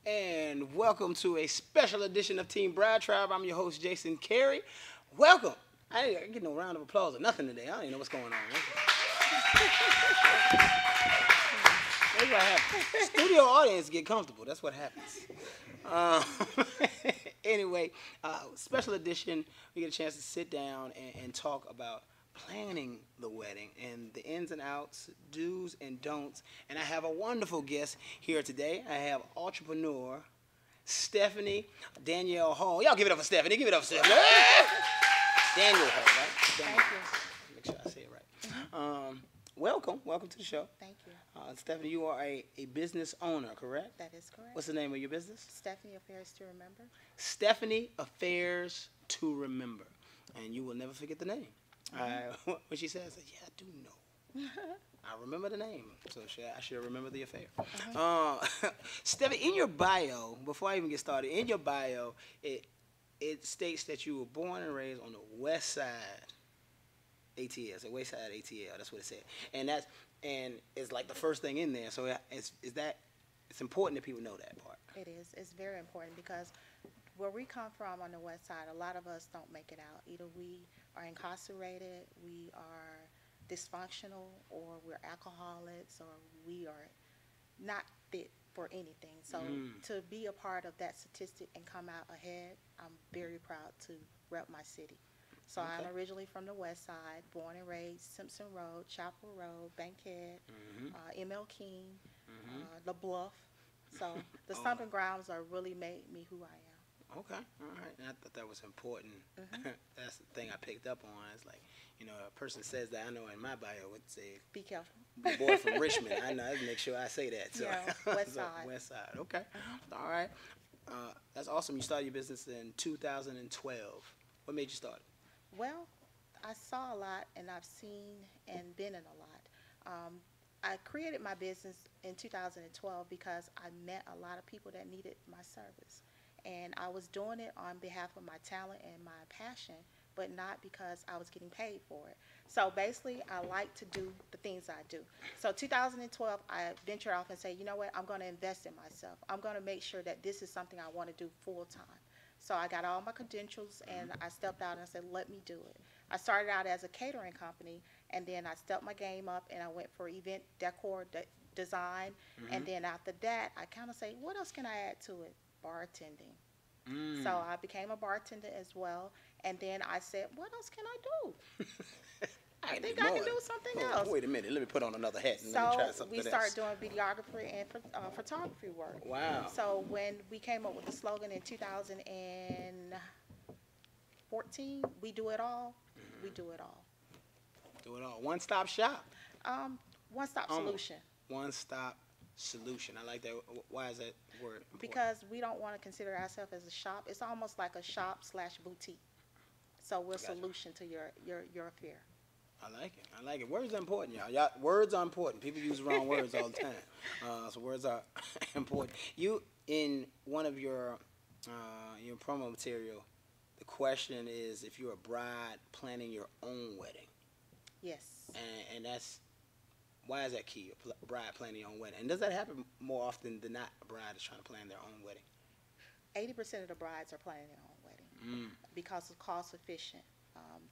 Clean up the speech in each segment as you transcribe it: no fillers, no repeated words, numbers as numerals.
and welcome to a special edition of Team BrideTribe. I'm your host, Jason Carey. Welcome. I didn't get no round of applause or nothing today. I don't even know what's going on. That's what happens. Studio audience get comfortable. That's what happens. Anyway, special edition. We get a chance to sit down and talk about planning the wedding and the ins and outs, do's and don'ts. And I have a wonderful guest here today. I have entrepreneur Stephanie Danielle Hall. Y'all give it up for Stephanie. Give it up for Stephanie. Danielle Hall, right? Danielle. Thank you. Make sure I say it right. Welcome to the show. Thank you. Stephanie, you are a business owner, correct? That is correct. What's the name of your business? Stephanie Affairs to Remember. Stephanie Affairs to Remember. And you will never forget the name. When she says, yeah, I do know. I remember the name, so I should remember the affair. Stephanie, in your bio, before I even get started, in your bio, it states that you were born and raised on the west side ATL. So west side ATL, that's what it said. And it's like the first thing in there, so it's important that people know that part. It is. It's very important because where we come from on the west side, a lot of us don't make it out. Either we are incarcerated, we are dysfunctional, or we're alcoholics, or we are not fit for anything. So to be a part of that statistic and come out ahead, I'm very proud to rep my city. So Okay. I'm originally from the west side, born and raised Simpson Road, Chapel Road, Bankhead, ML King, The Bluff. So the stomping grounds are really made me who I am. Okay, all right. And I thought that was important. That's the thing I picked up on. It's like, a person says that, I know in my bio would say, Be careful. the boy from Richmond. I know, I have to make sure I say that. So, Yeah, west side. West side, okay. All right. That's awesome. You started your business in 2012. What made you start it? Well, I saw a lot and I've seen and been in a lot. I created my business in 2012 because I met a lot of people that needed my service. And I was doing it on behalf of my talent and my passion, but not because I was getting paid for it. So basically, I like to do the things I do. So 2012, I ventured off and said, you know what, I'm going to invest in myself. I'm going to make sure that this is something I want to do full time. So I got all my credentials and I stepped out and I said, let me do it. I started out as a catering company, and then I stepped my game up and I went for event decor design. And then after that, I kind of say, what else can I add to it? Bartending. So I became a bartender as well, and then I said, what else can I do? I think I can do something else. Wait a minute, let me put on another hat and So let me try something we started doing videography and photography work. Wow. So when we came up with the slogan in 2014, we do it all, we do it all. Do it all. One-stop shop. One-stop solution. One-stop solution. I like that. Why is that word important? Because we don't want to consider ourselves as a shop. It's almost like a shop/boutique. So we're a solution to your affair. I like it. I like it. Words are important, y'all. Words are important. People use the wrong words all the time. So words are important. You, in one of your promo material, the question is if you're a bride planning your own wedding. Yes. And that's, why is that key? A bride planning your own wedding. And does that happen more often than not? A bride is trying to plan their own wedding. 80% of the brides are planning their own wedding because it's cost efficient.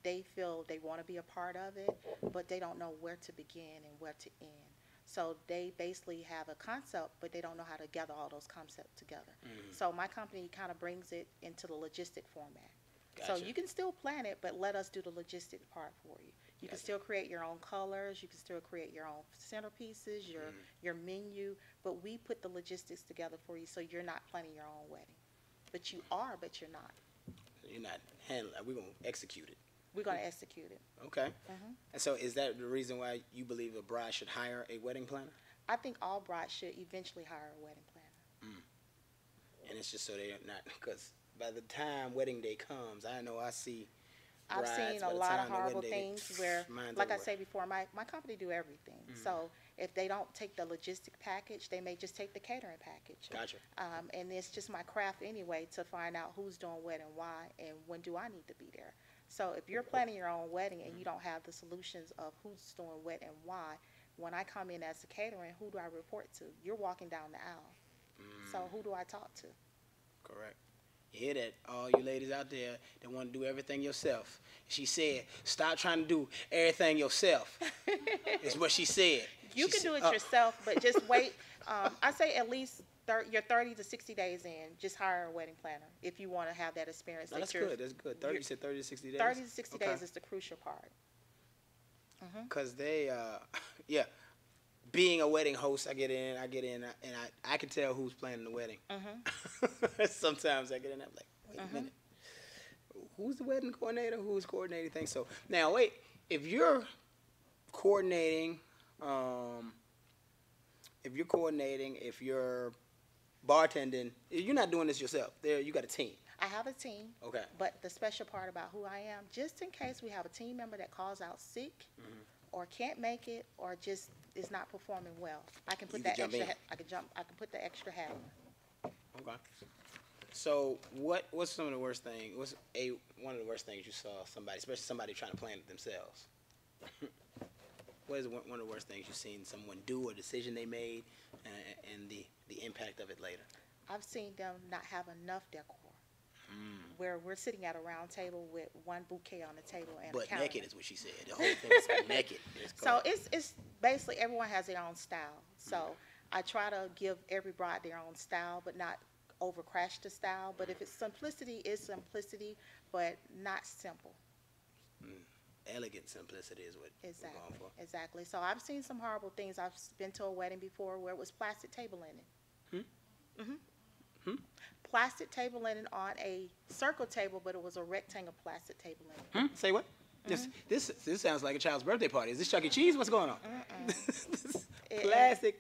They feel they want to be a part of it, but they don't know where to begin and where to end. So they basically have a concept, but they don't know how to gather all those concepts together. So my company kind of brings it into the logistic format. Gotcha. So you can still plan it, but let us do the logistic part for you. You can still create your own colors. You can still create your own centerpieces, your menu, but we put the logistics together for you so you're not planning your own wedding. But you are, but you're not. You're not handling it. We're going to execute it. We're going to execute it. Okay. And so is that the reason why you believe a bride should hire a wedding planner? I think all brides should eventually hire a wedding planner. And it's just so they're not, because by the time wedding day comes, I know I see brides, I've seen by a the lot time of the horrible wedding day, things where, mine's like I over. said before, my company do everything. So if they don't take the logistic package, they may just take the catering package. Gotcha. And it's just my craft anyway to find out who's doing what and why and when do I need to be there. So if you're planning your own wedding and you don't have the solutions of who's doing what and why, when I come in as a catering, who do I report to? You're walking down the aisle. So who do I talk to? Correct. You hear that? All you ladies out there that want to do everything yourself. She said, stop trying to do everything yourself. Is what she said. You can do it yourself, but just wait. I say at least you're 30 to 60 days in. Just hire a wedding planner if you want to have that experience. No, that's good. That's good. You said 30 to 60 days? 30 to 60 days is the crucial part. Because they, yeah. Being a wedding host, I get in, and I can tell who's planning the wedding. Sometimes I get in, I'm like, wait a minute. Who's the wedding coordinator? Who's coordinating things? So now, wait, if you're coordinating, if you're bartending, you're not doing this yourself. You got a team. I have a team. Okay. But the special part about who I am, just in case we have a team member that calls out sick or can't make it or just is not performing well, I can put that extra. I can put the extra hat on. Okay. So what's some of the worst things? What's one of the worst things you saw somebody, especially somebody trying to plan it themselves? What is one of the worst things you've seen someone do, or decision they made, and the impact of it later? I've seen them not have enough decor. Where we're sitting at a round table with one bouquet on the table and but a counter. naked is what she said. The whole thing is naked. So it's basically everyone has their own style. So I try to give every bride their own style, but not over crash the style. But if it's simplicity, it's simplicity, but not simple. Elegant simplicity is what we're going for. Exactly. So I've seen some horrible things. I've been to a wedding before where it was plastic table linen. Plastic table linen on a circle table, but it was a rectangle plastic table linen. Say what? This sounds like a child's birthday party. Is this Chuck E. Cheese? What's going on? Plastic,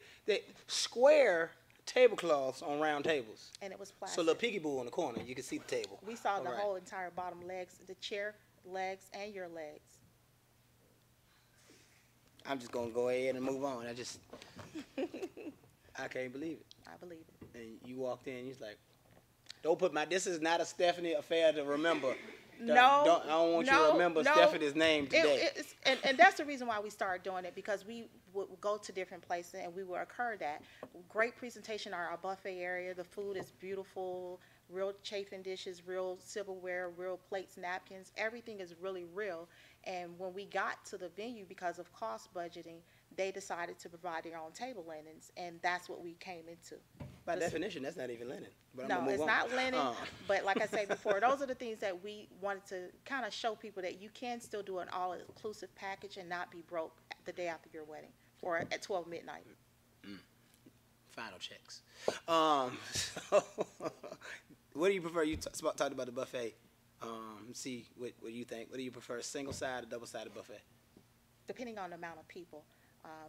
square tablecloths on round tables. And it was plastic. So a little piggy boo in the corner. You can see the table. We saw the whole entire bottom legs, the chair legs, and your legs. I'm just going to go ahead and move on. I can't believe it. I believe it. And you walked in, you was like, don't put this is not a Stephanie affair to remember. I don't want you to remember Stephanie's name today. And that's the reason why we started doing it, because we would go to different places and we were occurred at. Great presentation, our buffet area. The food is beautiful, real chafing dishes, real silverware, real plates, napkins. Everything is really real. And when we got to the venue, because of cost budgeting, they decided to provide their own table linens, and that's what we came into. By definition, that's not even linen. But no, it's not linen, but like I said before, those are the things that we wanted to kind of show people that you can still do an all-inclusive package and not be broke the day after your wedding or at 12 midnight. Final checks. So what do you prefer? You talked about the buffet. See what you think. What do you prefer, single-sided or double-sided buffet? Depending on the amount of people.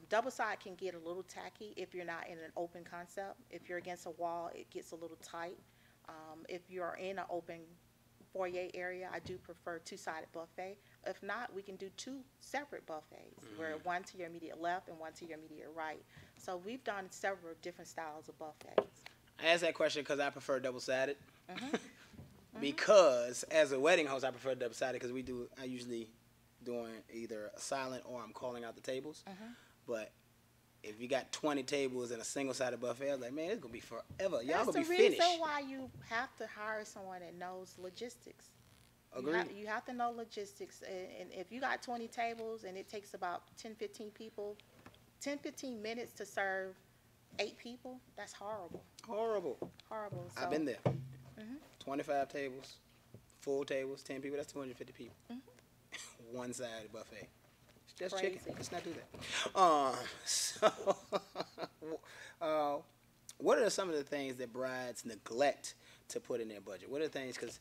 Double side can get a little tacky if you're not in an open concept. If you're against a wall, it gets a little tight. If you're in an open foyer area, I do prefer two-sided buffet. If not, we can do two separate buffets, where one to your immediate left and one to your immediate right. So we've done several different styles of buffets. I asked that question because I prefer double-sided. Because as a wedding host, I prefer double-sided because I usually doing either a silent or I'm calling out the tables. But if you got 20 tables and a single-sided buffet, I was like, man, it's going to be forever. Y'all going to be finished. That's the reason why you have to hire someone that knows logistics. Agreed. You have to know logistics. And if you got 20 tables and it takes about 10, 15 people, 10, 15 minutes to serve 8 people, that's horrible. Horrible. Horrible. So, I've been there. 25 tables, full tables, 10 people, that's 250 people. One-sided buffet. Just chicken. Let's not do that. What are some of the things that brides neglect to put in their budget? What are the things, because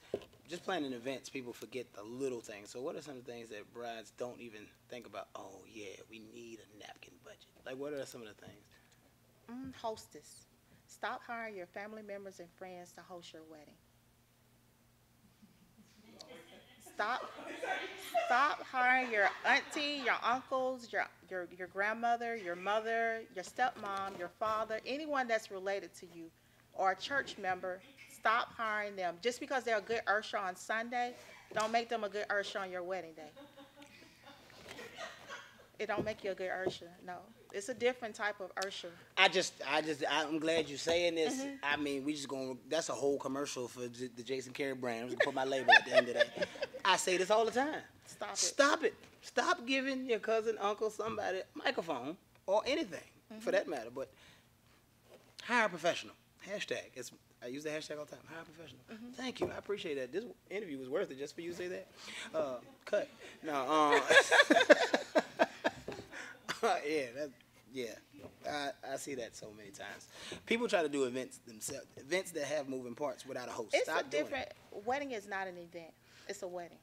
just planning events, people forget the little things. So what are some of the things that brides don't even think about? Oh, yeah, we need a napkin budget. Like, what are some of the things? Hostess. Stop hiring your family members and friends to host your wedding. Stop hiring your auntie, your uncles, your grandmother, your mother, your stepmom, your father, anyone that's related to you, or a church member. Stop hiring them. Just because they're a good usher on Sunday, don't make them a good usher on your wedding day. It don't make you a good usher, no. It's a different type of usher. I'm glad you're saying this. I mean, that's a whole commercial for the Jason Carey brand. I'm just gonna put my label at the end of that. I say this all the time. Stop it. Stop giving your cousin, uncle, somebody a microphone or anything for that matter. But hire a professional. Hashtag. I use the hashtag all the time. Hire a professional. Thank you. I appreciate that. This interview was worth it just for you to say that. Cut. No. I see that so many times. People try to do events themselves, events that have moving parts without a host. Wedding is not an event. It's a wedding.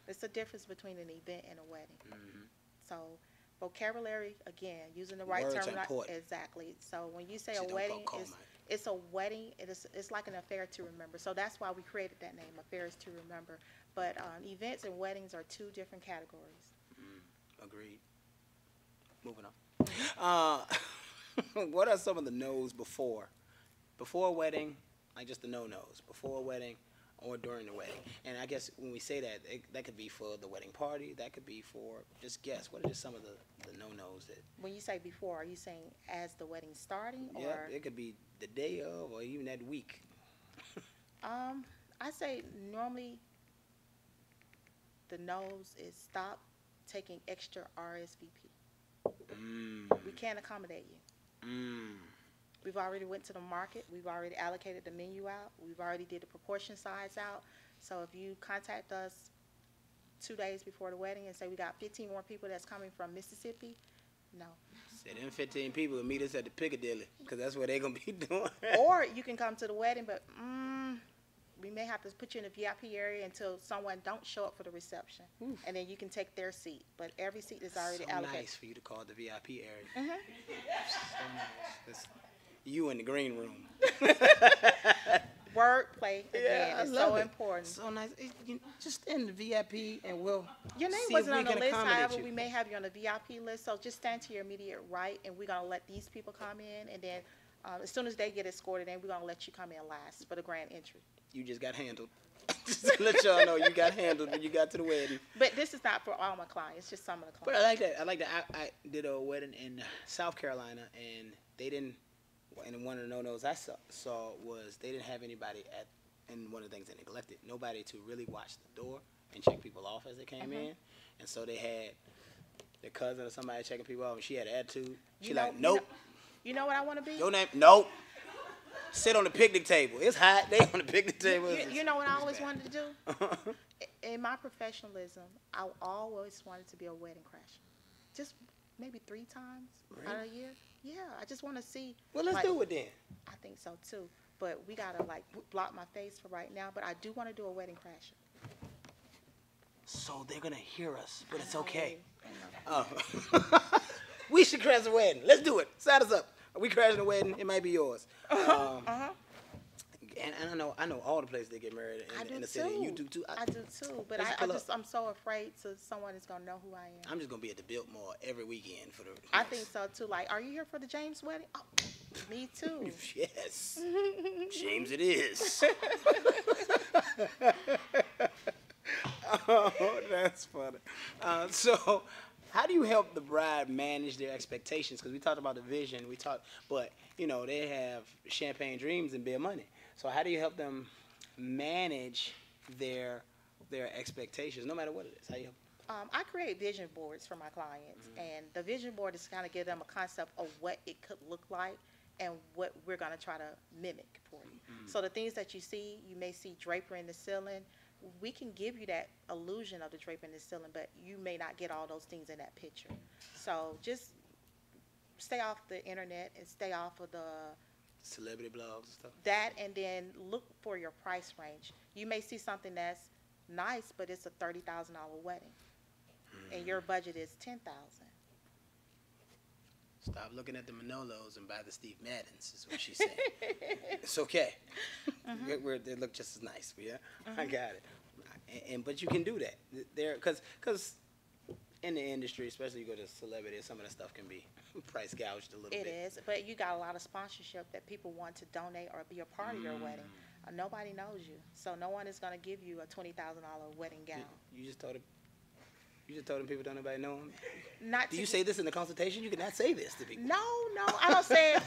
It's a difference between an event and a wedding. So vocabulary, again, using the right terminology. Exactly. So when you say a wedding, it's a wedding. It's like an affair to remember. So that's why we created that name, Affairs to Remember. But events and weddings are two different categories. Agreed. Moving on. What are some of the no's before a wedding, like just the no-nos, before a wedding or during the wedding? And I guess when we say that, that could be for the wedding party, that could be for just guests. What are just some of the no-nos that... When you say before, are you saying as the wedding starting? Yeah, it could be the day of or even that week. I say normally the no's is stop taking extra RSVP. We can't accommodate you. We've already went to the market. We've already allocated the menu out. We've already did the proportion size out. So if you contact us 2 days before the wedding and say we got 15 more people that's coming from Mississippi, no. Say them 15 people will meet us at the Piccadilly because that's where they're going to be doing. Or you can come to the wedding, but we may have to put you in the VIP area until someone don't show up for the reception. And then you can take their seat. But every seat is already allocated. Nice for you to call it the VIP area. So nice. You in the green room. Wordplay, again, is so important. So nice. Just in the VIP and we'll Your name wasn't on the list, however, we may have you on the VIP list. So just stand to your immediate right, and we're going to let these people come in. And then as soon as they get escorted in, we're going to let you come in last for the grand entry. You just got handled. Just to let y'all know you got handled when you got to the wedding. But this is not for all my clients, just some of the clients. But I like that. I like that. I did a wedding in South Carolina, and they didn't, and one of the no-nos I saw was they didn't have anybody and one of the things they neglected, nobody to really watch the door and check people off as they came in. And so they had their cousin or somebody checking people off, and she had an attitude. She like, nope. You know what I want to be? Your name? Nope. Sit on the picnic table. It's hot. They on the picnic table. You know what I always wanted to do? In my professionalism, I always wanted to be a wedding crasher. Just maybe 3 times out of a year. Yeah, I just want to see. Well, let's do it then. I think so too. But we got to block my face for right now. But I do want to do a wedding crasher. So they're going to hear us, but it's okay. Oh. We should crash a wedding. Let's do it. Sign us up. Are we crashing a wedding? It might be yours. And I know all the places they get married in the city. And you do too. I do too. But I'm so afraid someone is gonna know who I am. I'm just gonna be at the Biltmore every weekend for the. I think so too. Like, are you here for the James wedding? Oh, me too. Yes, James, it is. Oh, that's funny. So, how do you help the bride manage their expectations? Because we talked about the vision, but they have champagne dreams and beer money. So how do you help them manage their expectations, no matter what it is? How you help? I create vision boards for my clients, and the vision board is kind of give them a concept of what it could look like and what we're going to try to mimic for you. So the things that you may see drapery in the ceiling. We can give you that illusion of the drape in the ceiling, but you may not get all those things in that picture. So just stay off the internet and stay off of the celebrity blogs and stuff. That, and then look for your price range. You may see something that's nice, but it's a $30,000 wedding, and your budget is $10,000. Stop looking at the Manolos and buy the Steve Maddens, is what she's saying. It's okay. They look just as nice. Yeah, I got it. But you can do that. Because in the industry, especially you go to celebrities, some of the stuff can be price gouged a little bit. It is, but you got a lot of sponsorship that people want to donate or be a part of your wedding. Nobody knows you, so no one is going to give you a $20,000 wedding gown. You just told You just told them people don't nobody know them. Not Do to you say this in the consultation? You cannot say this to people. No, I don't say it.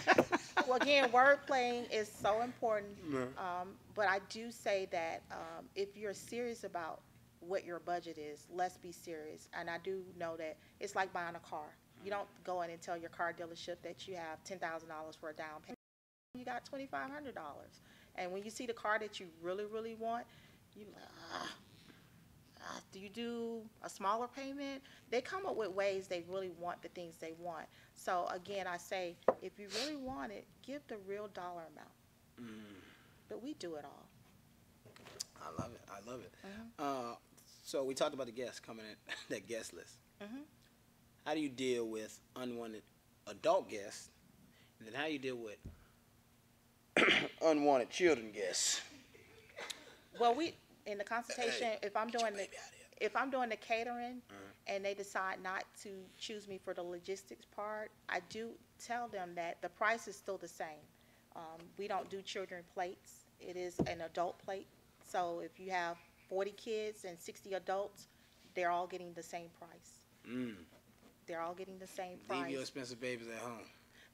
Well, again, word playing is so important. But I do say that if you're serious about what your budget is, let's be serious. And I do know that it's like buying a car. You don't go in and tell your car dealership that you have $10,000 for a down payment. You got $2,500. And when you see the car that you really, really want, you're like, do you do a smaller payment? They come up with ways they really want the things they want. So again, I say, if you really want it, give the real dollar amount. But we do it all. I love it. I love it. So we talked about the guests coming in, that guest list. How do you deal with unwanted adult guests? And then how do you deal with unwanted children guests? Well, in the consultation, if I'm doing the catering and they decide not to choose me for the logistics part, I do tell them that the price is still the same. We don't do children plates. It is an adult plate. So if you have 40 kids and 60 adults, they're all getting the same price. They're all getting the same price. Leave your expensive babies at home.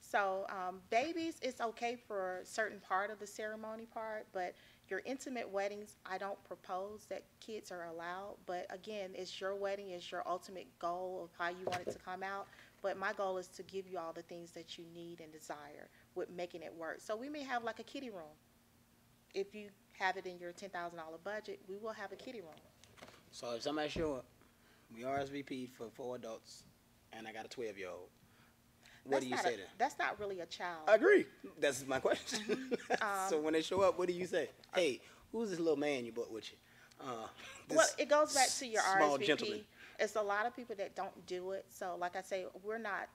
So babies, it's okay for a certain part of the ceremony part, but your intimate weddings, I don't propose that kids are allowed. But again, it's your wedding, it's your ultimate goal of how you want it to come out. But my goal is to give you all the things that you need and desire with making it work. So we may have like a kiddie room. If you have it in your $10,000 budget, we will have a kiddie room. So if somebody show up, we RSVP'd for 4 adults, and I got a 12-year-old. What do you say to them? That's not really a child. I agree. That's my question. So when they show up, what do you say? Hey, who's this little man you brought with you? Well, it goes back to your small RSVP. Gentleman. It's a lot of people that don't do it. So like I say, we're not,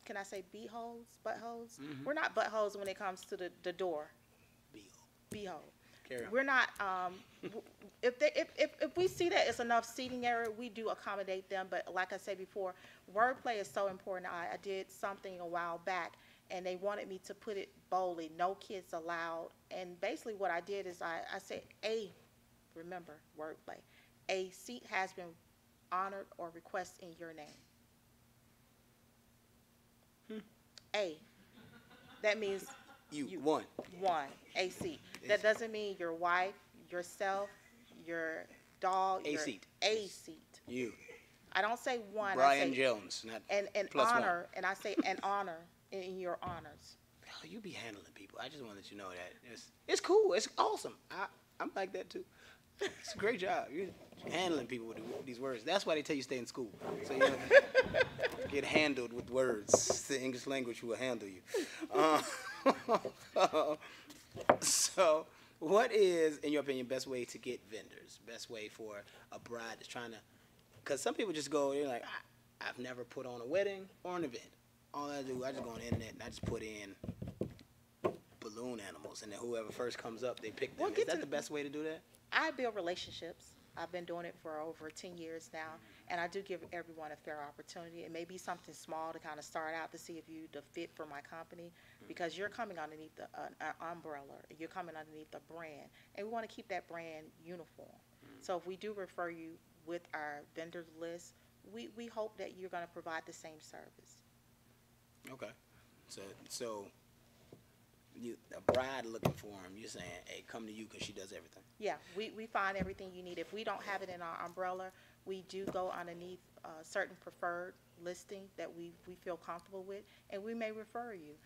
can I say buttholes? We're not buttholes when it comes to the door. Beehole. We're not. If we see that it's enough seating area, we do accommodate them. But like I said before, wordplay is so important. I did something a while back, and they wanted me to put it boldly: no kids allowed. And basically, what I did is I said, remember wordplay. A seat has been honored or requested in your name. That means. You won. A seat. That doesn't mean your wife, yourself, your dog. A seat. A seat. You. I don't say one. Brian Jones. Not and plus honor, 1. and I say an honor in your honors. Oh, you be handling people. I just want to let you know that it's cool. It's awesome. I'm like that too. It's a great job. You're handling people with these words. That's why they tell you stay in school. So you don't get handled with words. The English language will handle you. So, what is, in your opinion, best way to get vendors? Best way for a bride that's trying to, because some people just go, they're like, I've never put on a wedding or an event. All I do, I just go on the internet and I just put in balloon animals, and then whoever first comes up, they pick them. Is that the best way to do that? I build relationships. I've been doing it for over 10 years now, and I do give everyone a fair opportunity. It may be something small to kind of start out to see if you're the fit for my company, because you're coming underneath an umbrella. You're coming underneath a brand, and we want to keep that brand uniform. So if we do refer you with our vendor list, we hope that you're going to provide the same service. Okay. So a bride looking for him, you're saying, hey, come to you because she does everything. Yeah, we find everything you need. If we don't have it in our umbrella, we do go underneath certain preferred listing that we feel comfortable with, and we may refer you.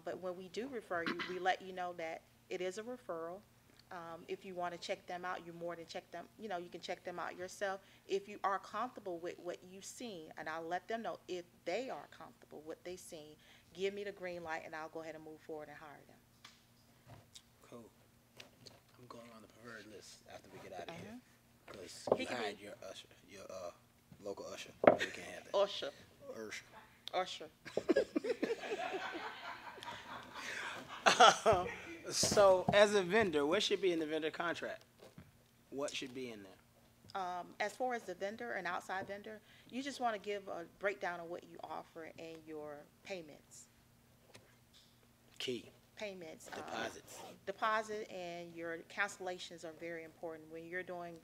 But when we do refer you, we let you know that it is a referral. If you want to check them out, you're more than check them. You can check them out yourself. If you are comfortable with what you've seen, and I'll let them know if they are comfortable with what they've seen, give me the green light, and I'll go ahead and move forward and hire them. Cool. I'm going on the preferred list after we get out of here, because He you can hired be- your usher, your local usher. You can't have that. Usher. So, as a vendor, what should be in the vendor contract? What should be in there? As far as the vendor and outside vendor, you just want to give a breakdown of what you offer and your payments. Key. Payments. Deposits. Deposit and your cancellations are very important when you're doing.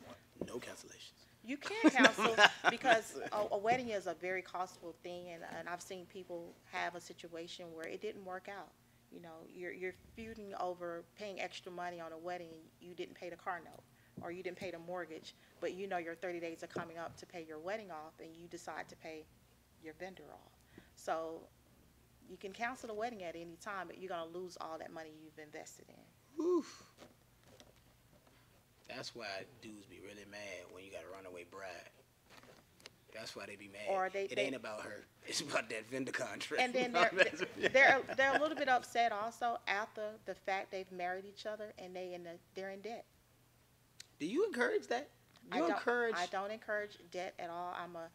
No cancellations. You can cancel because a wedding is a very costful thing, and I've seen people have a situation where it didn't work out. You know, you're feuding over paying extra money on a wedding. You didn't pay the car note, or you didn't pay the mortgage, but you know your 30 days are coming up to pay your wedding off, and you decide to pay your vendor off. So you can cancel the wedding at any time, but you're gonna lose all that money you've invested in. Oof. That's why dudes be really mad when you got a runaway bride. That's why they be mad. Or it ain't about her. It's about that vendor contract. And then they're a little bit upset also after the fact they've married each other and they're in debt. Do you encourage that? I don't encourage debt at all. I'm a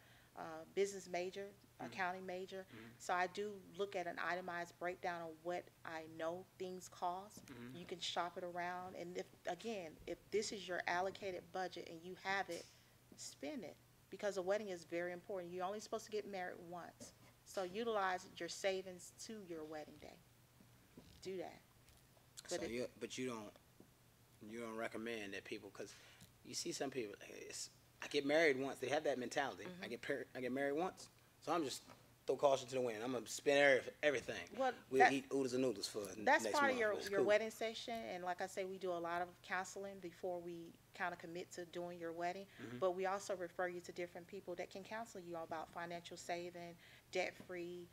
business major, accounting major, so I do look at an itemized breakdown of what I know things cost. You can shop it around, and if this is your allocated budget and you have it, spend it, because a wedding is very important. You're only supposed to get married once, so utilize your savings to your wedding day. Do that. But you don't recommend that people, because you see some people, I get married once. They have that mentality. I get married once, so I'm just throw caution to the wind. I'm gonna spend everything. Well, we'll eat oodles and noodles for that's next part month. of your wedding session, and like I say, we do a lot of counseling before we kind of commit to doing your wedding. But we also refer you to different people that can counsel you about financial saving, debt free,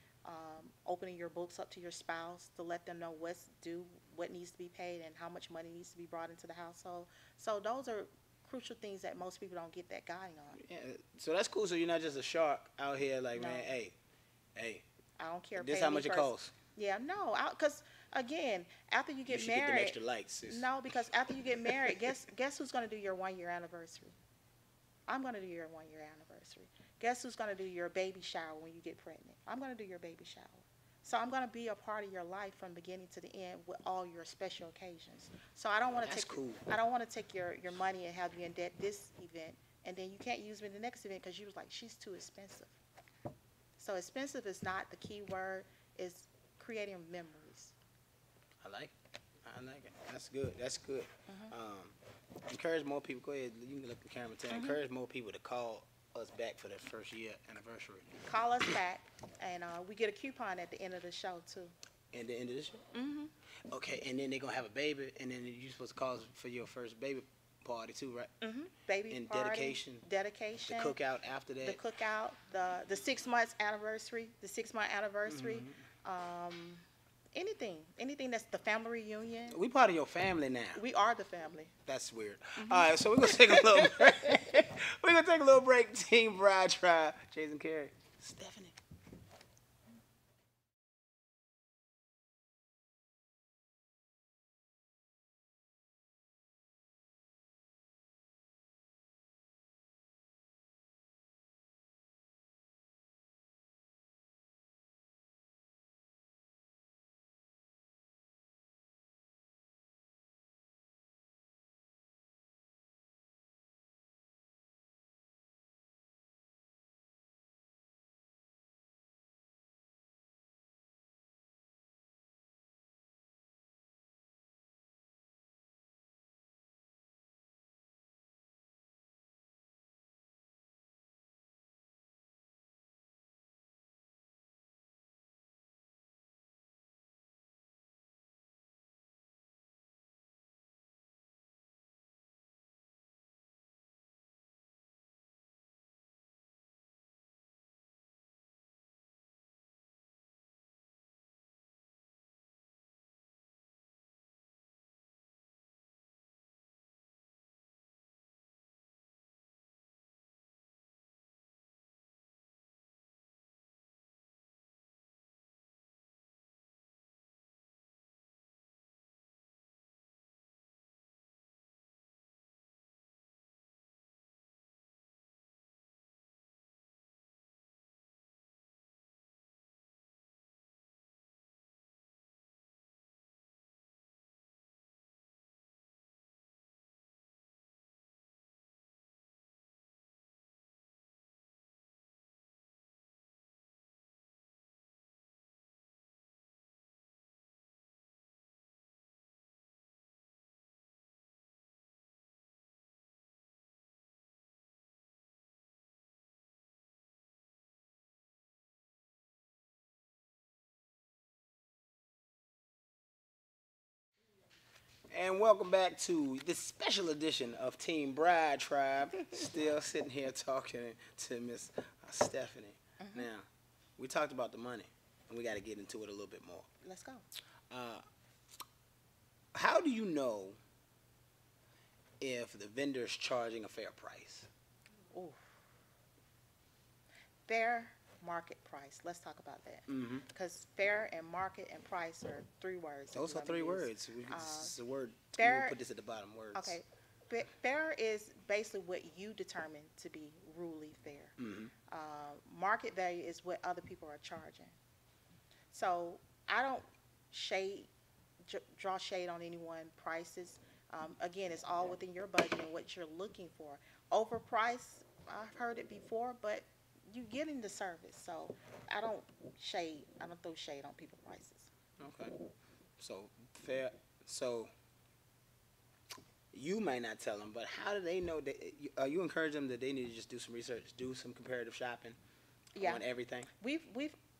opening your books up to your spouse to let them know what's due, what needs to be paid, and how much money needs to be brought into the household. So those are crucial things that most people don't get that guiding on. Yeah, so that's cool. So you're not just a shark out here like, No. man, hey, I don't care. this how much it costs. Yeah, no, because again, after you get you married, get them extra lights, sis. no, because after you get married, guess who's going to do your 1-year anniversary? I'm going to do your 1-year anniversary. Guess who's going to do your baby shower when you get pregnant? I'm going to do your baby shower. So I'm going to be a part of your life from beginning to the end with all your special occasions. So I don't want to I don't want to take your money and have you in debt this event, and then you can't use me in the next event because you was like, she's too expensive. So expensive is not the key word. It's creating memories. I like it. That's good. Encourage more people. Go ahead. You can look at the camera. Encourage more people to call us back for their first year anniversary. Call us back, and we get a coupon at the end of the show too. At the end of the show? Okay, and then they're gonna have a baby, and then you're supposed to call us for your first baby party too, right? Baby and party, dedication. dedication, The cookout after that. the cookout, the 6 months anniversary, the 6-month anniversary, anything that's the family reunion. We part of your family now. We are the family. That's weird. All right, so we're gonna take a little break. We're gonna take a little break. Team BrideTribe, Jason Carey, Stephanie. And welcome back to this special edition of Team Bride Tribe. Still sitting here talking to Miss Stephanie. Now, we talked about the money, and we got to get into it a little bit more. Let's go. How do you know if the vendor's charging a fair price? Ooh. Fair market price. Let's talk about that. Because fair and market and price are three words. Those are three words. It's a word. Fair, we'll put this at the bottom. Words. Okay. Fair is basically what you determine to be ruly fair. Market value is what other people are charging. So I don't draw shade on anyone prices. Again, it's all within your budget and what you're looking for. Overpriced, I've heard it before, but you're getting the service. So I don't throw shade on people's prices. Okay. So fair. So you might not tell them, but how do they know that? You encourage them that they need to just do some research, do some comparative shopping on everything? We've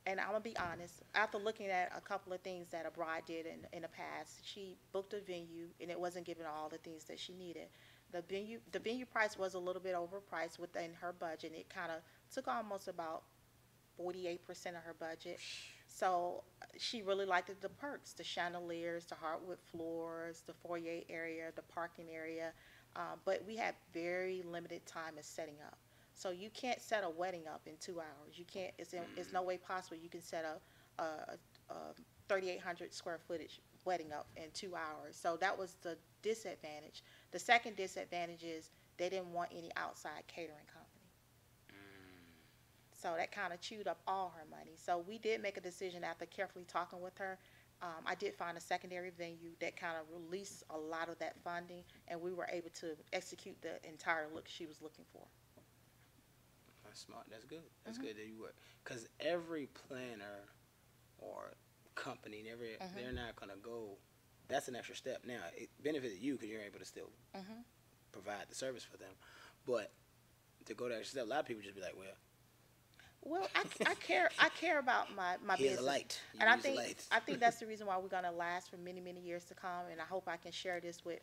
and I'm gonna be honest. After looking at a couple of things that a bride did in the past, she booked a venue and it wasn't given all the things that she needed. The venue price was a little bit overpriced within her budget. It kind of took almost about 48% of her budget. So she really liked the perks, the chandeliers, the hardwood floors, the foyer area, the parking area. But we had very limited time of setting up. So you can't set a wedding up in 2 hours. You can't. It's no way possible you can set a 3,800 square footage wedding up in 2 hours. So that was the disadvantage. The second disadvantage is they didn't want any outside catering company. So that kind of chewed up all her money. So we did make a decision after carefully talking with her. I did find a secondary venue that kind of released a lot of that funding, and we were able to execute the entire look she was looking for. That's smart. That's good. That's good that you work. Because every planner or company, they're not going to go. That's an extra step. Now, it benefited you because you're able to still provide the service for them. But to go that extra step, a lot of people just be like, well, I care about my here's business. a light. And I think that's the reason why we're going to last for many, many years to come. And I hope I can share this with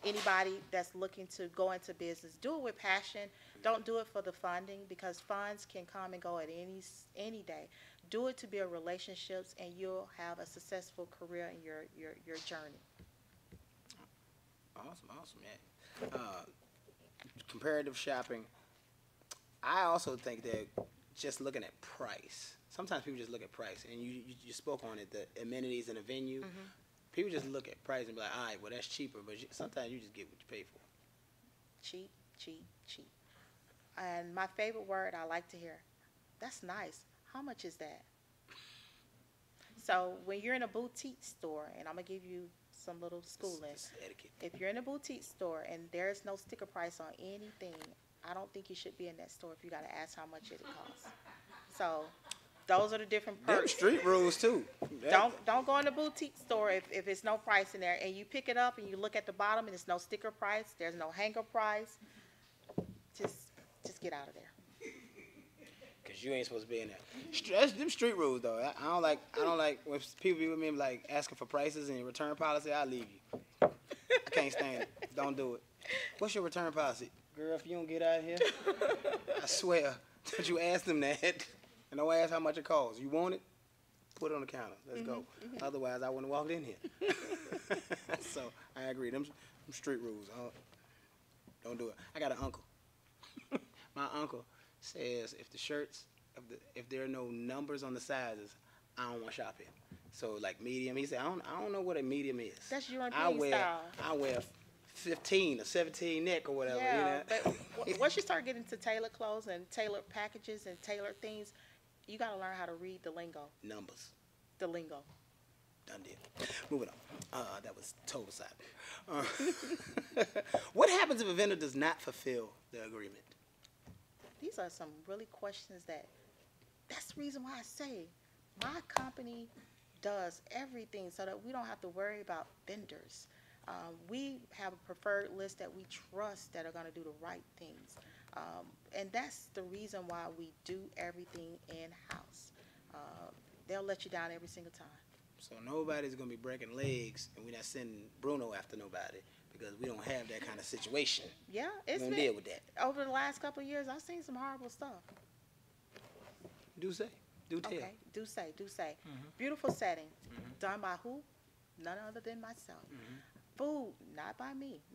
anybody that's looking to go into business. Do it with passion. Don't do it for the funding, because funds can come and go at any day. Do it to build relationships, and you'll have a successful career in your journey. Awesome, yeah. Comparative shopping. I also think that just looking at price. Sometimes people just look at price, and you spoke on it, the amenities in a venue. People just look at price and be like, all right, well, that's cheaper. But sometimes you just get what you pay for. Cheap, cheap, cheap. And my favorite word I like to hear, that's nice. How much is that? So when you're in a boutique store, and I'm going to give you some little schooling. It's etiquette. If you're in a boutique store and there's no sticker price on anything, I don't think you should be in that store if you got to ask how much it costs. So those are the different perks. Them street rules too. Don't go in the boutique store if it's no price in there, and you pick it up and you look at the bottom and it's no sticker price, there's no hanger price. Just get out of there. Cause you ain't supposed to be in there. That's them street rules though. I don't like when people be with me like asking for prices and return policy. I'll leave you. I can't stand it. Don't do it. What's your return policy? Girl, if you don't get out of here, I swear, don't you ask them that. And don't ask how much it costs. You want it? Put it on the counter. Let's go. Otherwise, I wouldn't have walked in here. So, I agree. Them street rules. Don't do it. I got an uncle. My uncle says if the shirts, if there are no numbers on the sizes, I don't want to shop here. So, like medium, he said, I don't know what a medium is. That's European style. I wear 15 or 17 neck or whatever. Yeah, you know? But once you start getting to tailored clothes and tailored packages and tailored things, you got to learn how to read the lingo. Numbers. The lingo. Done deal. Moving on. That was total side. What happens if a vendor does not fulfill the agreement? These are some really questions that's the reason why I say my company does everything so that we don't have to worry about vendors. We have a preferred list that we trust that are going to do the right things. And that's the reason why we do everything in-house. They'll let you down every single time. So nobody's gonna be breaking legs, and we're not sending Bruno after nobody because we don't have that kind of situation. Yeah, We it's don't been, deal with that. over the last couple of years, I've seen some horrible stuff. Do say, do tell. Okay, do say. Mhm. Beautiful setting, Mhm. done by who? None other than myself. Mhm. Food, not by me. It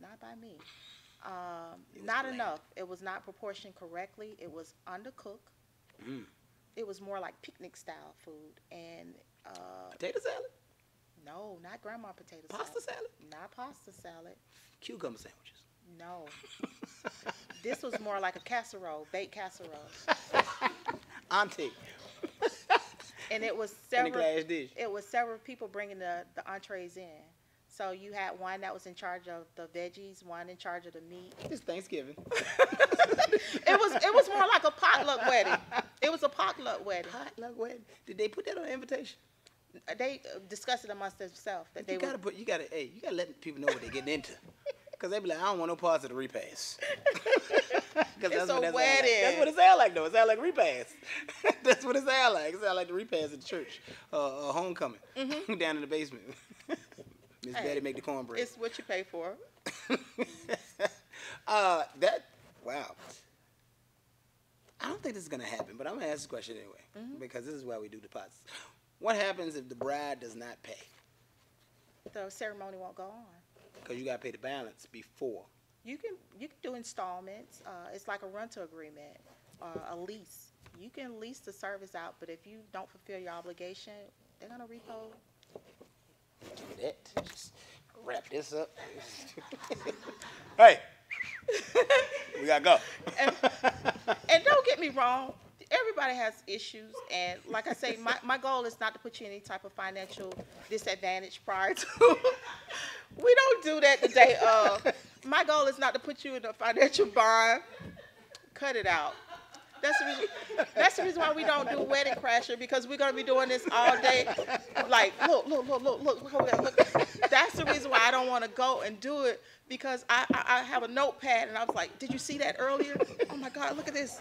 was Not bland. enough. It was not proportioned correctly. It was undercooked. Mm. It was more like picnic style food. And Potato salad, no, not grandma potato pasta salad. salad, Not pasta salad. cucumber sandwiches. No. This was more like a casserole, baked casserole. Auntie, And it was in the several glass dish. it was several people bringing the entrees in. So you had one that was in charge of the veggies, one in charge of the meat. It's Thanksgiving. It was more like a potluck wedding. It was a potluck wedding. Potluck wedding. Did they put that on the invitation? They discussed it amongst themselves that they You gotta would. you gotta let people know what they're getting into. Cause they be like, I don't want no parts of the repast. Cause It's a what that sound like. wedding. That's what it sound like though. It sound like repast. That's what it sound like. It sound like the repast at the church. Homecoming. Down in the basement. Miss Hey, Betty make the cornbread. It's what you pay for. Wow. I don't think this is gonna happen, but I'm gonna ask this question anyway because this is why we do the pots. What happens if the bride does not pay? The ceremony won't go on. Because you gotta pay the balance before. You can do installments. It's like a rental agreement, a lease. You can lease the service out, but if you don't fulfill your obligation, they're gonna repo. Do that. Just wrap this up. Hey, we gotta go. And don't get me wrong, everybody has issues, and like I say, my goal is not to put you in any type of financial disadvantage prior to. We don't do that the day of. My goal is not to put you in a financial bind. Cut it out. That's the reason why we don't do Wedding Crasher, because we're gonna be doing this all day. Like, look. That's the reason why I don't want to go and do it, because I have a notepad and I was like, did you see that earlier? Oh my God, look at this.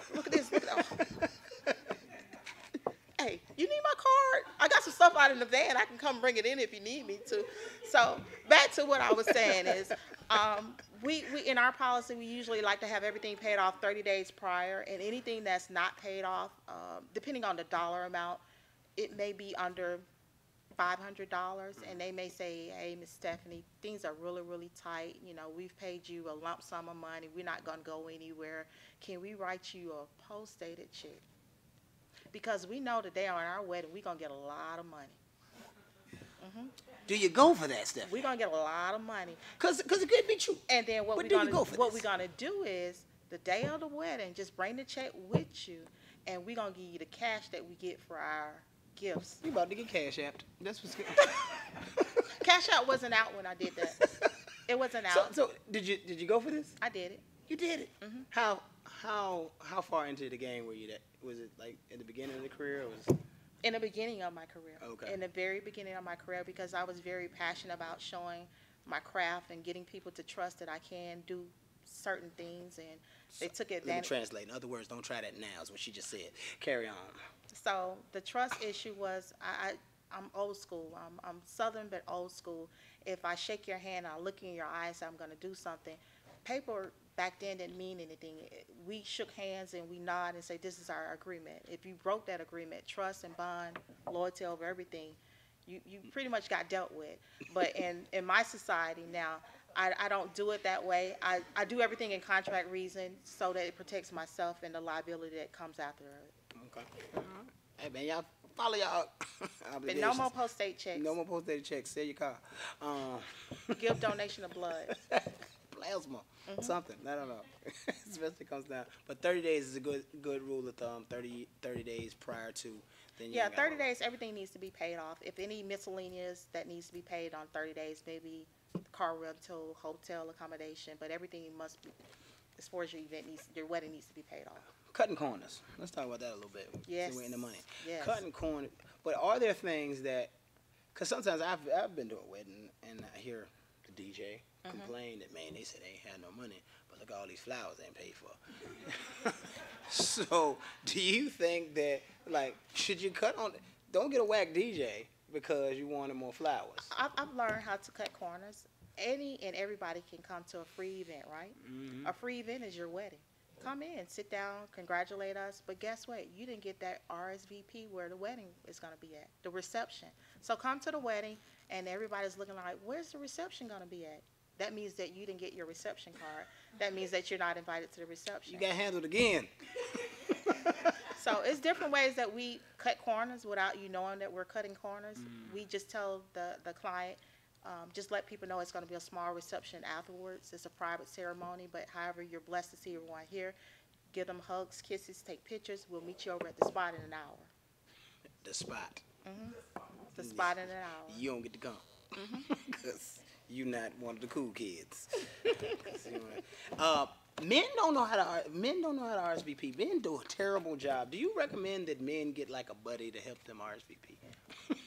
Hey, you need my card? I got some stuff out in the van. I can come bring it in if you need me to. So back to what I was saying is, we in our policy, we usually like to have everything paid off 30 days prior, and anything that's not paid off, depending on the dollar amount, it may be under $500, and they may say, hey, Miss Stephanie, things are really, really tight. You know, we've paid you a lump sum of money. We're not going to go anywhere. Can we write you a post-dated check? Because we know today on our wedding, we're going to get a lot of money. Do you go for that stuff? We're going to get a lot of money. Cause it could be true. And then what But we're do you gonna go for what this? we're gonna do is the day of the wedding, just bring the check with you, and we're gonna give you the cash that we get for our gifts. You about to get cash apped. That's what's good. Cash out wasn't out when I did that. It wasn't out. So did you go for this? I did it. You did it. Mhm. How far into the game were you? That was it like at the beginning of the career? Or was In the beginning of my career. Okay. In the very beginning of my career, because I was very passionate about showing my craft and getting people to trust that I can do certain things, and they took Let me advantage. translate. In other words, don't try that now. Is what she just said. Carry on. So the trust issue was, I'm old school. I'm Southern but old school. If I shake your hand, I look in your eyes, I'm going to do something. Paper back then didn't mean anything. We shook hands and we nod and say, this is our agreement. If you broke that agreement, trust and bond, loyalty over everything, you pretty much got dealt with. But in my society now, I don't do it that way. I do everything in contract reason so that it protects myself and the liability that comes after it. Okay. All right. Hey man, y'all follow y'all But obligations. no more post-date checks. No more post-dated checks. Sell your car. Give donation of blood. Plasma. Something. I don't know. Especially comes down. But 30 days is a good rule of thumb. 30 days prior to. Then you Yeah, ain't got 30 no- days, everything needs to be paid off. If any miscellaneous that needs to be paid on 30 days, maybe car rental, hotel accommodation, but everything must be, as far as your wedding needs to be paid off. Cutting corners. Let's talk about that a little bit. Yes. Since we're in the money. Yes. Cutting corners. But are there things that, because sometimes I've been to a wedding and I hear the DJ complain that, man, they said they ain't had no money, but look at all these flowers they ain't paid for. So do you think that, like, should you cut on, don't get a whack DJ, because you wanted more flowers. I've learned how to cut corners. Any and everybody can come to a free event, right? Mm-hmm. A free event is your wedding. Come in, sit down, congratulate us. But guess what? You didn't get that RSVP where the wedding is going to be at, the reception. So come to the wedding, and everybody's looking like, where's the reception going to be at? That means that you didn't get your reception card. That means that you're not invited to the reception. You got handled again. So it's different ways that we cut corners without you knowing that we're cutting corners. We just tell the client, just let people know it's going to be a small reception afterwards. It's a private ceremony, but however, you're blessed to see everyone here. Give them hugs, kisses, take pictures. We'll meet you over at the spot in an hour. The spot. The spot in an hour. You don't get to come. Because you're not one of the cool kids. Men don't know how to RSVP. Men do a terrible job. Do you recommend that men get like a buddy to help them RSVP?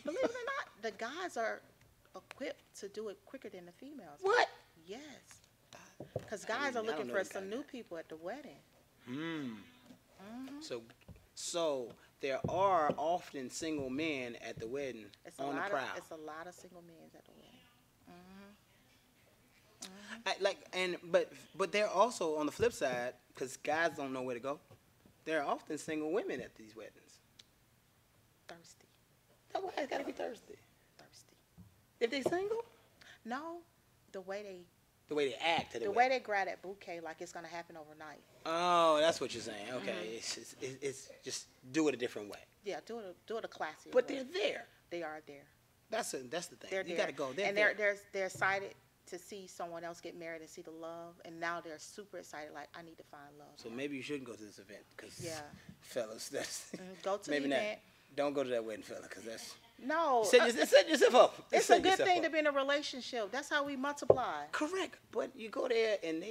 Believe it or not, the guys are equipped to do it quicker than the females. What? Yes. Because guys are looking for some new people at the wedding. So there are often single men at the wedding on the prowl. It's a lot of single men at the wedding. But they're also on the flip side, because guys don't know where to go. There are often single women at these weddings. Thirsty. That's why it's got to be thirsty. Thirsty. If they single? No, the way they act. The way they grab that bouquet like it's gonna happen overnight. Oh, that's what you're saying. Okay, it's just do it a different way. Yeah, do it a classy. But way. they're there. They are there. That's the thing. They're You got to go. They're excited to see someone else get married and see the love, and now they're super excited. Like, I need to find love. So maybe you shouldn't go to this event, because fellas, that's go to maybe the event. Don't go to that wedding, fella, because that's set yourself up. It's a good thing to be in a relationship. That's how we multiply. Correct, but you go there and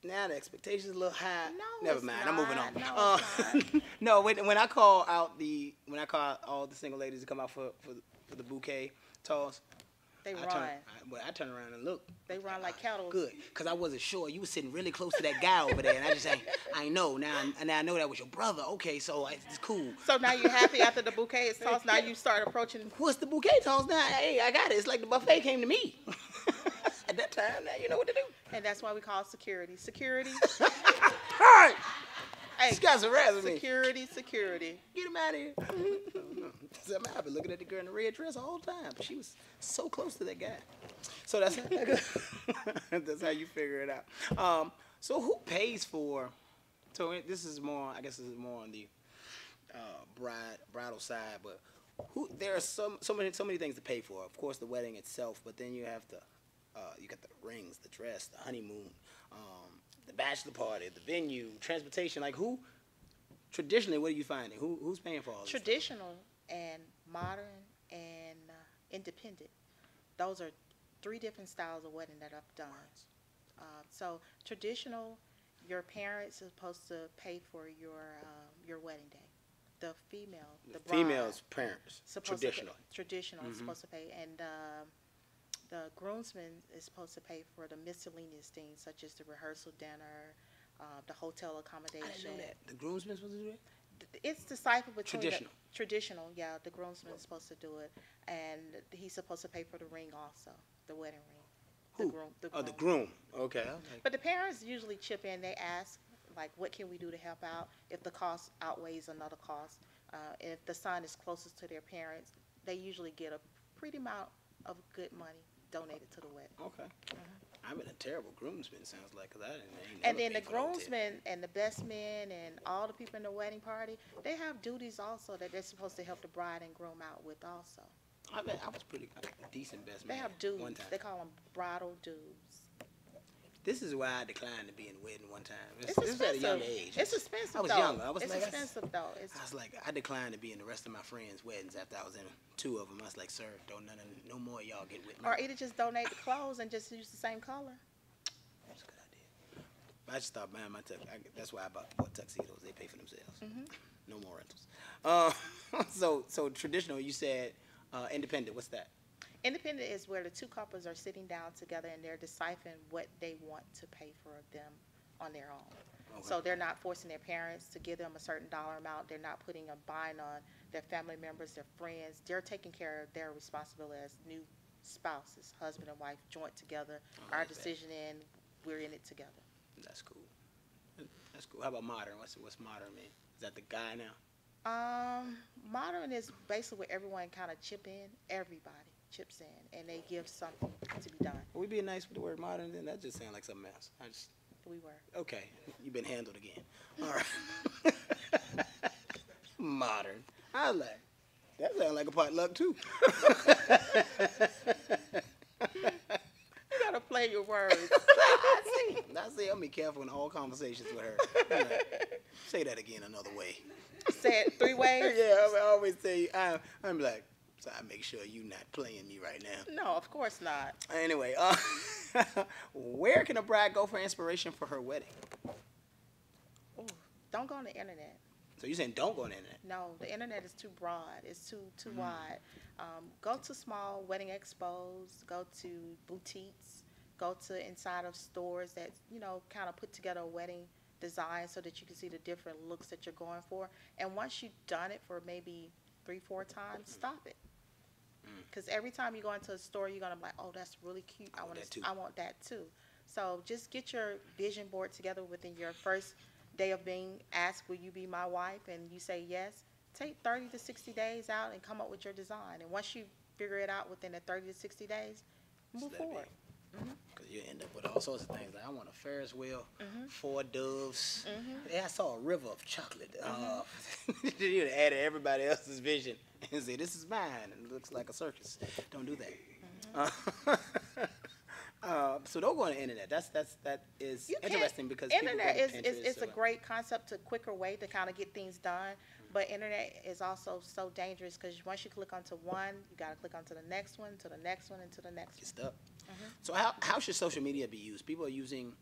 now the expectations are a little high. No, never mind. I'm moving on. No, it's not. No, when I call out all the single ladies to come out for the bouquet toss, they run. I turn around and look. They run like cattle. Good, because I wasn't sure. You were sitting really close to that guy over there, and I just I know now. I know that was your brother. Okay, so it's cool. So now you're happy after the bouquet is tossed. Now you start approaching. What's the bouquet toss now? Hey, I got it. It's like the buffet came to me. At that time, now you know what to do. And that's why we call security. Security. All right. Hey, this guy's harassing me. Security. Get him out of here. I've been looking at the girl in the red dress all the time, but she was so close to that guy. So that's how you figure it out. So who pays for? So this is more. I guess this is more on the bridal side, but there are so many things to pay for. Of course, the wedding itself, but then you have you got the rings, the dress, the honeymoon, the bachelor party, the venue, transportation. Like traditionally, what are you finding? Who's paying for all this? Traditional and modern and independent. Those are three different styles of wedding that I've done. So traditional, your parents are supposed to pay for your wedding day. The female's parents. Traditional. Traditional is supposed to pay, and the groomsman is supposed to pay for the miscellaneous things such as the rehearsal dinner, the hotel accommodation. I didn't know that. The groomsman's supposed to do that? It's deciphered between traditional. Yeah, the groomsman is supposed to do it, and he's supposed to pay for the ring also, the wedding ring. Who? The groom. Okay. But the parents usually chip in. They ask, like, what can we do to help out if the cost outweighs another cost. And if the son is closest to their parents, they usually get a pretty amount of good money donated to the wedding. Okay. I'm in a terrible groomsman, sounds like, because I didn't. And then the groomsmen and the best men and all the people in the wedding party, they have duties also that they're supposed to help the bride and groom out with also. I was pretty decent best man. They have dues. One time. They call them bridal dues. This is why I declined to be in a wedding one time. It's this was at a young age. It's expensive, I was though. younger. It's expensive, though. I was like, I declined to be in the rest of my friends' weddings after I was in two of them. I was like, sir, no more of y'all get with me. Or either just donate the clothes and just use the same color. That's a good idea. I just stopped buying my that's why I bought tuxedos. They pay for themselves. No more rentals. So traditional, you said independent. What's that? Independent is where the two couples are sitting down together and they're deciphering what they want to pay for them on their own. Okay. So they're not forcing their parents to give them a certain dollar amount. They're not putting a bind on their family members, their friends. They're taking care of their responsibility as new spouses, husband and wife, joint together. Our decision in, we're in it together. That's cool. That's cool. How about modern? What's modern mean? Is that the guy now? Modern is basically where everyone kind of everybody chips in, and they give something to be done. Are we being nice with the word modern then? That just sounds like something else. We were. Okay, you've been handled again. All right. Modern. I was like, that sounds like a potluck too. You gotta play your words. I see. I'm be careful in all conversations with her. Like, say that again another way. Say it 3 ways? Yeah, I always say, I'm like, so I make sure you not playing me right now. No, of course not. Anyway, where can a bride go for inspiration for her wedding? Ooh, don't go on the internet. So you're saying don't go on the internet? No, the internet is too broad. It's too wide. Go to small wedding expos. Go to boutiques. Go to inside of stores that, kind of put together a wedding design so that you can see the different looks that you're going for. And once you've done it for maybe 3-4 times, stop it. Because every time you go into a store, you're going to be like, oh, that's really cute. I want that too. So just get your vision board together within your first day of being asked, will you be my wife? And you say yes. Take 30 to 60 days out and come up with your design. And once you figure it out within the 30 to 60 days, move forward. Because you end up with all sorts of things. Like, I want a Ferris wheel, 4 doves. Yeah, I saw a river of chocolate. You added everybody else's vision and say, this is mine. And it looks like a circus. Don't do that. So don't go on the internet. That is interesting because internet is a great concept, a quicker way to kind of get things done. But internet is also so dangerous because once you click onto one, you got to click onto the next one, to the next one, and to the next one. Get stuck. So how should social media be used? People are using,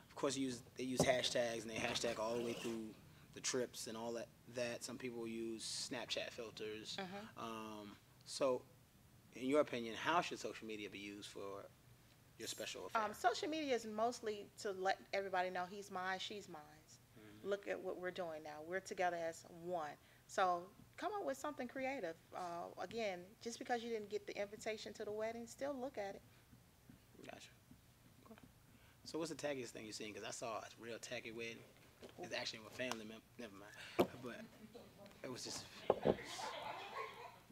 of course, they use hashtags, and they hashtag all the way through the trips and all that. Some people use Snapchat filters. So, in your opinion, how should social media be used for your special affair? Social media is mostly to let everybody know he's mine, she's mine. Look at what we're doing now. We're together as one. So come up with something creative. Again, just because you didn't get the invitation to the wedding, still look at it. Gotcha. Okay. So what's the tackiest thing you've seen? Because I saw a real tacky wedding. It's actually with family members. Never mind. But it was just,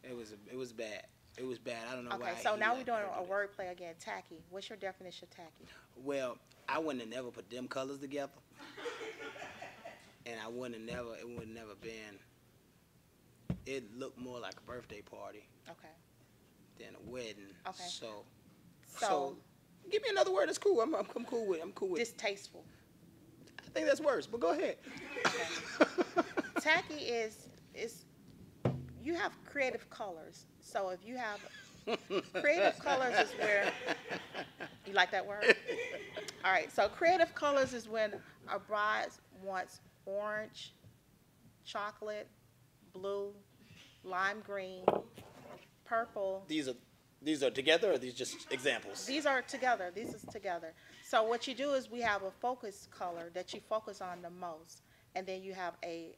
it was bad. It was bad. I don't know why. Okay, so now we're doing a wordplay again. Tacky. What's your definition of tacky? Well, I wouldn't have never put them colors together. And it would never been, it looked more like a birthday party. Okay. Than a wedding. Okay. So give me another word that's cool. I'm cool with it. Distasteful. I think that's worse, but go ahead. Okay. Tacky is you have creative colors. So if you have creative colors is where you like that word? All right. So creative colors is when a bride wants orange, chocolate, blue, lime green, purple. These are together, or are these just examples? These are together. This is together. So what you do is we have a focus color that you focus on the most, and then you have a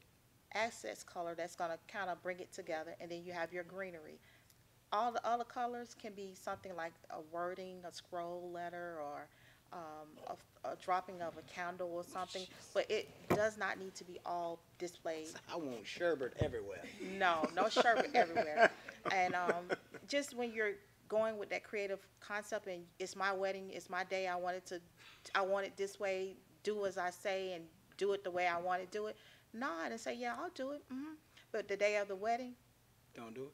access color that's going to kind of bring it together, and then you have your greenery. All the other colors can be something like a wording, a scroll letter, or a dropping of a candle or something, but it does not need to be all displayed. I want sherbet everywhere. No sherbet everywhere. And just when you're going with that creative concept and it's my wedding, it's my day, I want it this way, do as I say and do it the way I want to do it. Nod and say, yeah, I'll do it. But the day of the wedding, don't do it.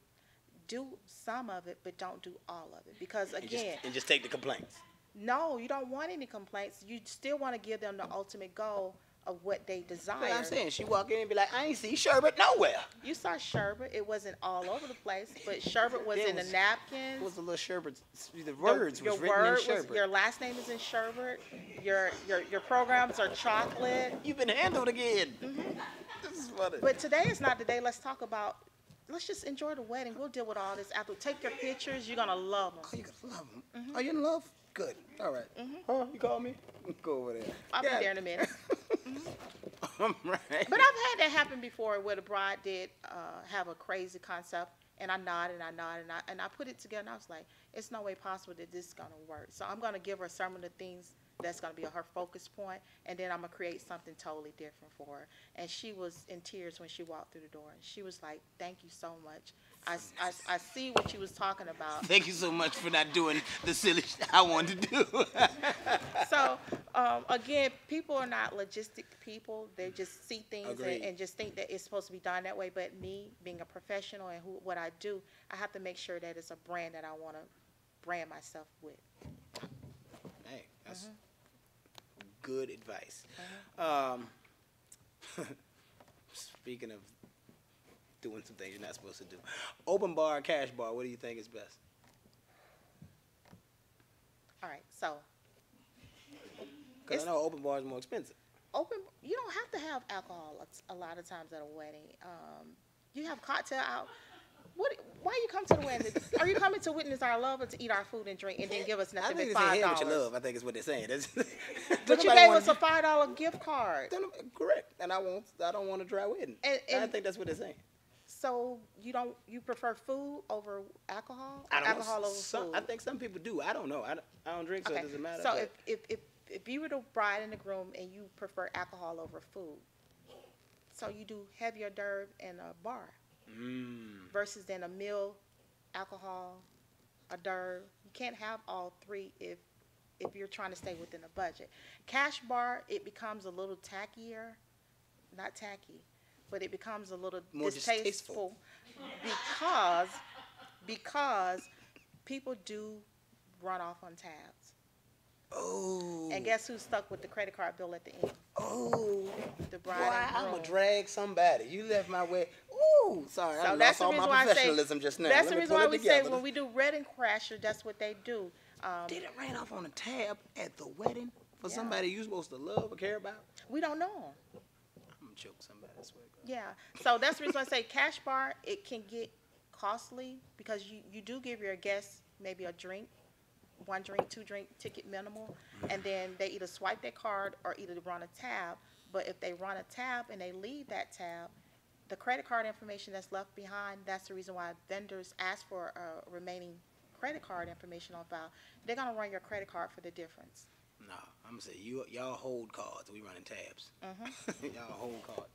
Do some of it, but don't do all of it. Because again, and just take the complaints. No, you don't want any complaints. You still want to give them the ultimate goal of what they desire. But I'm saying, she walk in and be like, I ain't see sherbet nowhere. You saw sherbet. It wasn't all over the place, but sherbet was in the napkins. It was a little sherbet. The words was written in sherbet. Your last name is in sherbet. Your programs are chocolate. You've been handled again. This is funny. But today is not the day. Let's just enjoy the wedding. We'll deal with all this after. Take your pictures. You're going to love them. Oh, you're going to love them? Are you in love? Good. All right. You call me? Go over there. I'll be there in a minute. Right. But I've had that happen before where the bride did have a crazy concept, and I nodded, and I put it together, and I was like, it's no way possible that this is going to work. So I'm going to give her some of the things that's going to be her focus point, and then I'm going to create something totally different for her. And she was in tears when she walked through the door. And she was like, thank you so much. I see what you was talking about. Thank you so much for not doing the silly shit I wanted to do. So, again, people are not logistic people. They just see things and just think that it's supposed to be done that way. But me, being a professional and what I do, I have to make sure that it's a brand that I want to brand myself with. Hey, that's good advice. Speaking of doing some things you're not supposed to do, open bar, cash bar, what do you think is best? All right, so. Because I know open bar is more expensive. You don't have to have alcohol a lot of times at a wedding. You have cocktail out. Why you come to the wedding? Are you coming to witness our love or to eat our food and drink and then give us nothing but $5? I think it's your love. I think is what they're saying. But you gave us a $5 gift card. Correct. And I don't want a dry wedding. And I think that's what they're saying. So you prefer food over alcohol? I don't alcohol know. over food? I think some people do. I don't know. I don't drink, so it doesn't matter. So if you were the bride and the groom and you prefer alcohol over food, so you do heavier d'oeuvre in a bar versus then a meal, alcohol, a d'oeuvre. You can't have all three if you're trying to stay within a budget. Cash bar, it becomes a little tackier, not tacky, but it becomes a little more distasteful because people do run off on tabs. Oh. And guess who's stuck with the credit card bill at the end? Oh. The bride and groom. I'm going to drag somebody. You left my way. Ooh, sorry. So I that's lost the all reason my why professionalism just now. That's the reason why we say when we do wedding crashers, that's what they do. They done ran off on a tab at the wedding for somebody you supposed to love or care about? We don't know them. I'm going to choke somebody this way. Yeah. So that's the reason why I say cash bar, it can get costly because you do give your guests maybe a drink, 1 drink, 2 drink ticket minimal, and then they either swipe their card or either run a tab. But if they run a tab and they leave that tab, the credit card information that's left behind, that's the reason why vendors ask for remaining credit card information on file. They're going to run your credit card for the difference. No, I'm going to say, y'all hold cards. We running tabs. Y'all hold cards.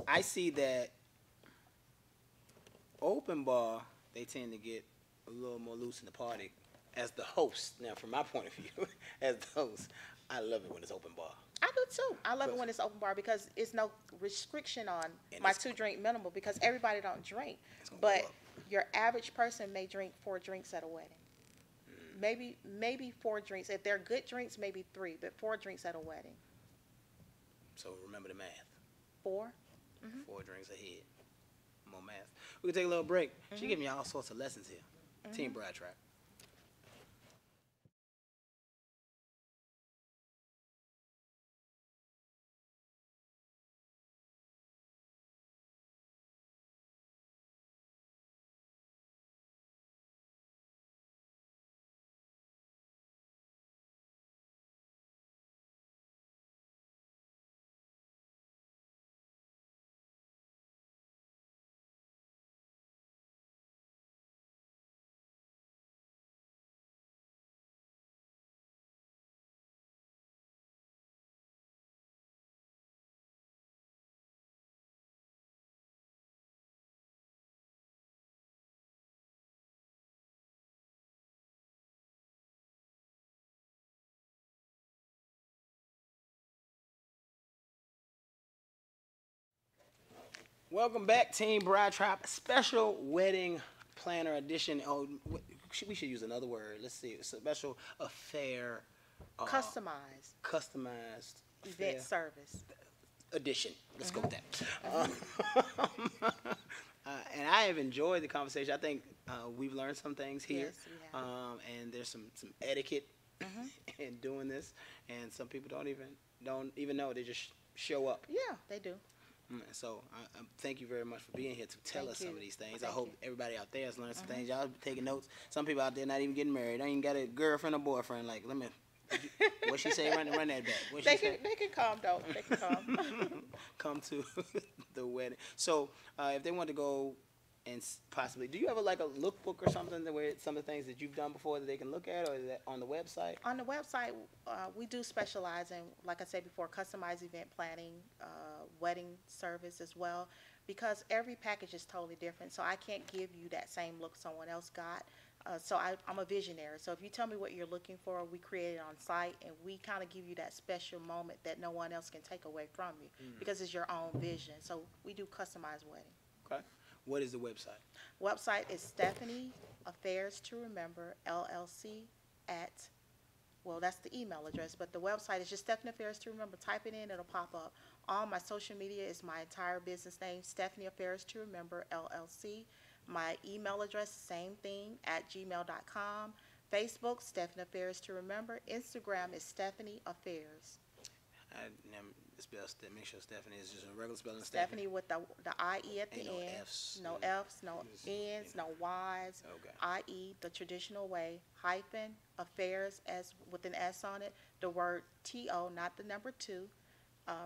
I see that open bar, they tend to get a little more loose in the party as the host. Now, from my point of view, as the host, I love it when it's open bar. I do too. I love it when it's open bar because it's no restriction on my 2 drink minimum because everybody don't drink. But your average person may drink 4 drinks at a wedding. Maybe 4 drinks. If they're good drinks, maybe 3, but 4 drinks at a wedding. So remember the math. 4? 4 drinks ahead. More math. We can take a little break. She giving you all sorts of lessons here. Team BrideTribe. Welcome back, Team BrideTribe. Special wedding planner edition. Oh, we should use another word. Let's see. Special affair. Customized event service edition. Let's go with that. And I have enjoyed the conversation. I think we've learned some things here. Yes, we have. And there's some etiquette in doing this. And some people don't even know. They just show up. Yeah, they do. So I thank you very much for being here to tell us some of these things. I Thank hope you. everybody out there has learned some things. Y'all taking notes. Some people out there not even getting married. They ain't got a girlfriend or boyfriend. Like, let me What she say? Run that back. What she They say? can come though. They can come. Come to the wedding. So if they want to go and possibly, do you have like a lookbook or something where some of the things that you've done before that they can look at, or is that on the website? On the website, we do specialize in, like I said before, customized event planning, wedding service as well, because every package is totally different. So I can't give you that same look someone else got. So I'm a visionary. So if you tell me what you're looking for, we create it on site, and we kind of give you that special moment that no one else can take away from you, because it's your own vision. So we do customized wedding. Okay. What is the website? Website is Stephanie Affairs to Remember LLC at, well, that's the email address, but the website is just Stephanie Affairs to Remember. Type it in, it'll pop up. All my social media is my entire business name, Stephanie Affairs to Remember LLC. My email address, same thing, at gmail.com. Facebook, Stephanie Affairs to Remember. Instagram is Stephanie Affairs. Make sure Stephanie is just a regular spelling. Stephanie with the IE at the Ain't end. no F's. No F's, no Just, N's, no Y's. Okay. IE, the traditional way, hyphen, affairs, as with an S on it. The word TO, not the number 2.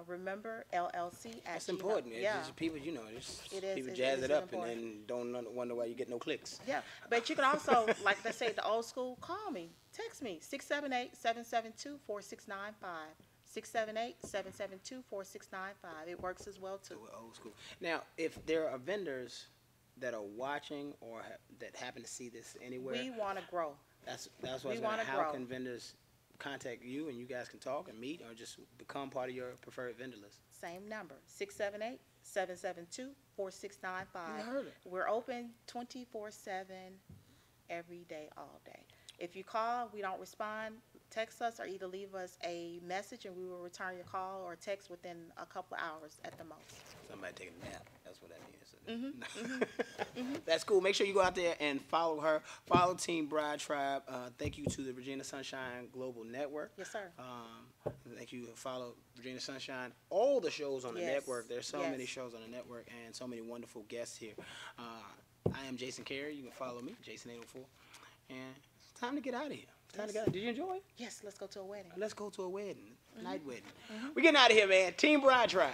Remember, LLC at That's Gmail. important. Yeah. Just people, just It is. people It jazz is it up important. and then don't wonder why you get no clicks. Yeah, but you can also, like they say, the old school, call me, text me, 678-772-4695. 678-772-4695. It works as well, too. So we're old school. Now, if there are vendors that are watching or that happen to see this anywhere, We want to grow. that's what I was we wondering. wanna How grow. can vendors contact you and you guys can talk and meet, or just become part of your preferred vendor list? Same number, 678-772-4695. You heard it. We're open 24/7, every day, all day. If you call, we don't respond, text us or either leave us a message and we will return your call or text within a couple of hours at the most. Somebody taking a nap. That's what that means. That's cool. Make sure you go out there and follow her. Follow Team BrideTribe. Thank you to the Virginia Sunshine Global Network. Yes, sir. Thank you. Follow Virginia Sunshine. All the shows on the Yes. network. There's so Yes. many shows on the network and so many wonderful guests here. I am Jason Carey. You can follow me, Jason804. And it's time to get out of here. It's time to get out. Did you enjoy it? Yes, let's go to a wedding. Let's go to a wedding. Night wedding. We're getting out of here, man. Team BrideTribe.